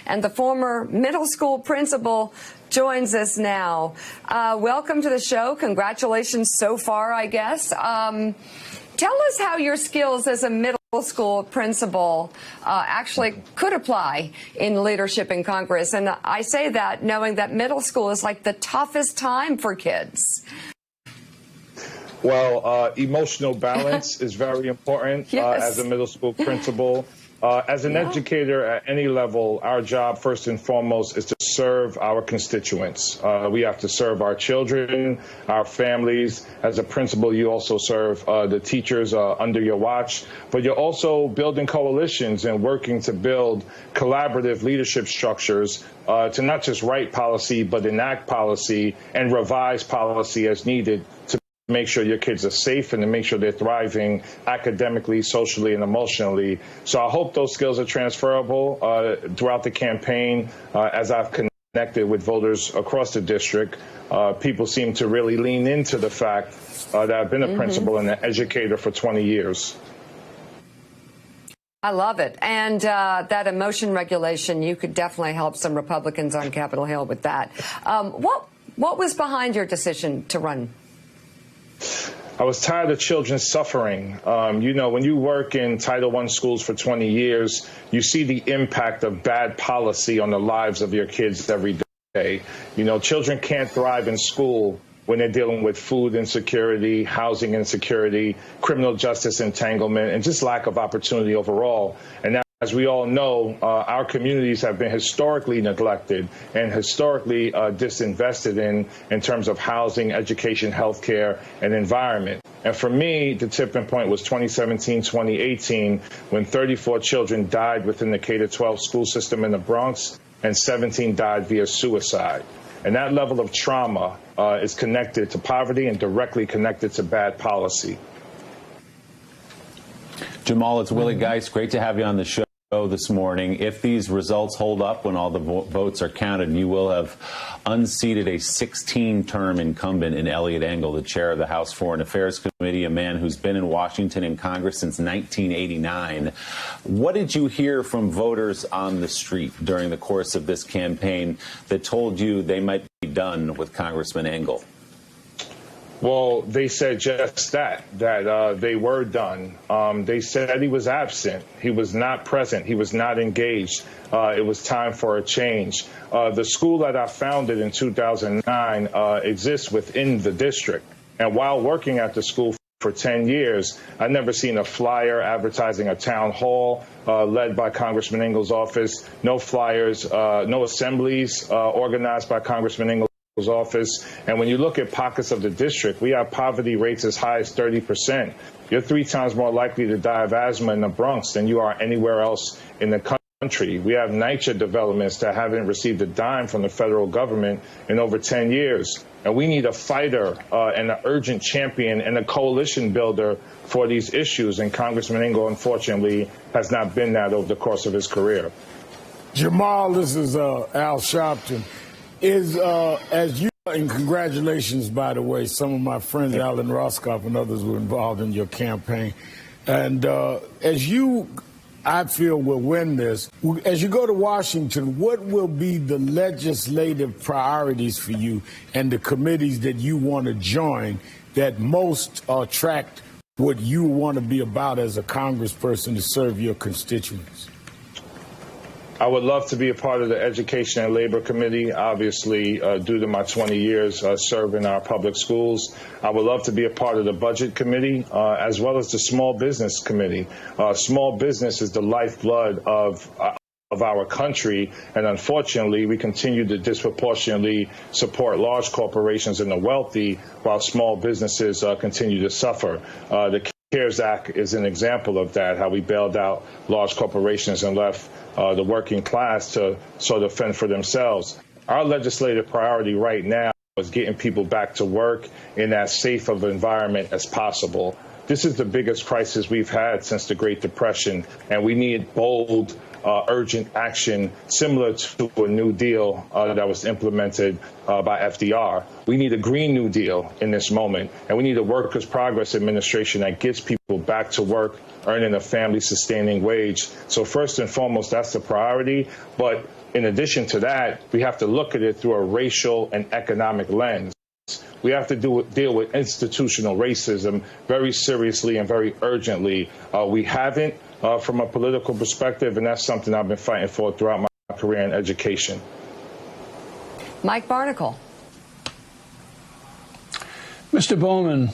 and the former middle school principal joins us now. Welcome to the show. Congratulations so far, I guess. Tell us how your skills as a middle school principal actually could apply in leadership in Congress. And I say that knowing that middle school is like the toughest time for kids. Well, emotional balance is very important. Yes. As a middle school principal. As an educator at any level, our job first and foremost is to serve our constituents. We have to serve our children, our families. As a principal, you also serve the teachers under your watch, but you're also building coalitions and working to build collaborative leadership structures to not just write policy, but enact policy and revise policy as needed to make sure your kids are safe and to make sure they're thriving academically, socially, and emotionally. So I hope those skills are transferable throughout the campaign. As I've connected with voters across the district, people seem to really lean into the fact that I've been a principal and an educator for 20 years. I love it. And that emotion regulation, you could definitely help some Republicans on Capitol Hill with that. What was behind your decision to run? I was tired of children suffering. When you work in Title I schools for 20 years, you see the impact of bad policy on the lives of your kids every day. Children can't thrive in school when they're dealing with food insecurity, housing insecurity, criminal justice entanglement, and just lack of opportunity overall. And as we all know, our communities have been historically neglected and historically disinvested in terms of housing, education, healthcare, and environment. And for me, the tipping point was 2017, 2018, when 34 children died within the K-12 school system in the Bronx and 17 died via suicide. And that level of trauma is connected to poverty and directly connected to bad policy. Jamaal, it's Willie Geist. Great to have you on the show this morning. If these results hold up when all the votes are counted, you will have unseated a 16-term incumbent in Eliot Engel, the chair of the House Foreign Affairs Committee, a man who's been in Washington and Congress since 1989. What did you hear from voters on the street during the course of this campaign that told you they might be done with Congressman Engel? Well, they said just that they were done. They said he was absent. He was not present. He was not engaged. It was time for a change. The school that I founded in 2009 exists within the district. And while working at the school for 10 years, I've never seen a flyer advertising a town hall led by Congressman Engel's office, no flyers, no assemblies organized by Congressman Engel's office. And when you look at pockets of the district, we have poverty rates as high as 30%. You're 3 times more likely to die of asthma in the Bronx than you are anywhere else in the country. We have NYCHA developments that haven't received a dime from the federal government in over 10 years. And we need a fighter and an urgent champion and a coalition builder for these issues. And Congressman Engel, unfortunately, has not been that over the course of his career. Jamaal, this is Al Sharpton. And congratulations, by the way, some of my friends, Alan Roscoff and others, were involved in your campaign. And I feel, will win this. As you go to Washington, what will be the legislative priorities for you and the committees that you want to join that most attract what you want to be about as a congressperson to serve your constituents? I would love to be a part of the Education and Labor Committee, obviously, due to my 20 years serving our public schools. I would love to be a part of the Budget Committee, as well as the Small Business Committee. Small business is the lifeblood of our country, and unfortunately, we continue to disproportionately support large corporations and the wealthy, while small businesses continue to suffer. The CARES Act is an example of that, how we bailed out large corporations and left the working class to sort of fend for themselves. Our legislative priority right now is getting people back to work in as safe of an environment as possible. This is the biggest crisis we've had since the Great Depression, and we need bold, urgent action similar to a New Deal that was implemented by FDR. We need a Green New Deal in this moment, and we need a Workers' Progress Administration that gets people back to work, earning a family-sustaining wage. So first and foremost, that's the priority. But In addition to that, we have to look at it through a racial and economic lens. We have to deal with institutional racism very seriously and very urgently. We haven't from a political perspective, and that's something I've been fighting for throughout my career in education. Mike Barnicle. Mr. Bowman,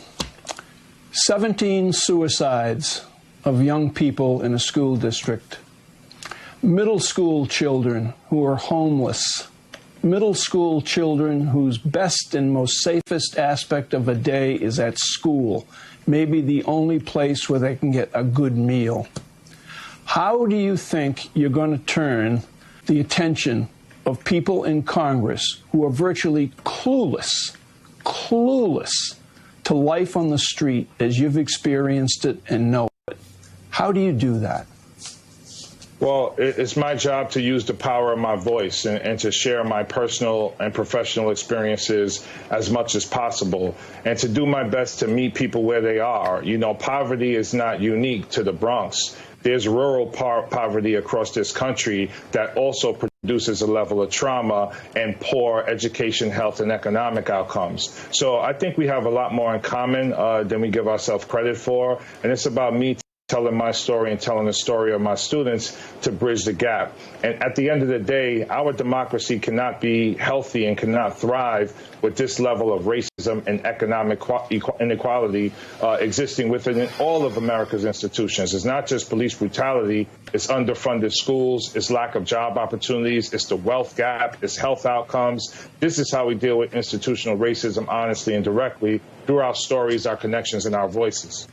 17 suicides of young people in a school district, middle school children who are homeless, middle school children whose best and most safest aspect of a day is at school, maybe the only place where they can get a good meal. How do you think you're going to turn the attention of people in Congress who are virtually clueless to life on the street as you've experienced it and know it? How do you do that? Well, it's my job to use the power of my voice and to share my personal and professional experiences as much as possible, and to do my best to meet people where they are. You know, poverty is not unique to the Bronx. There's rural poverty across this country that also produces a level of trauma and poor education, health, and economic outcomes. So I think we have a lot more in common than we give ourselves credit for, and it's about me telling my story and telling the story of my students to bridge the gap. And at the end of the day, our democracy cannot be healthy and cannot thrive with this level of racism and economic inequality existing within all of America's institutions. It's not just police brutality, it's underfunded schools, it's lack of job opportunities, it's the wealth gap, it's health outcomes. This is how we deal with institutional racism honestly and directly through our stories, our connections, and our voices.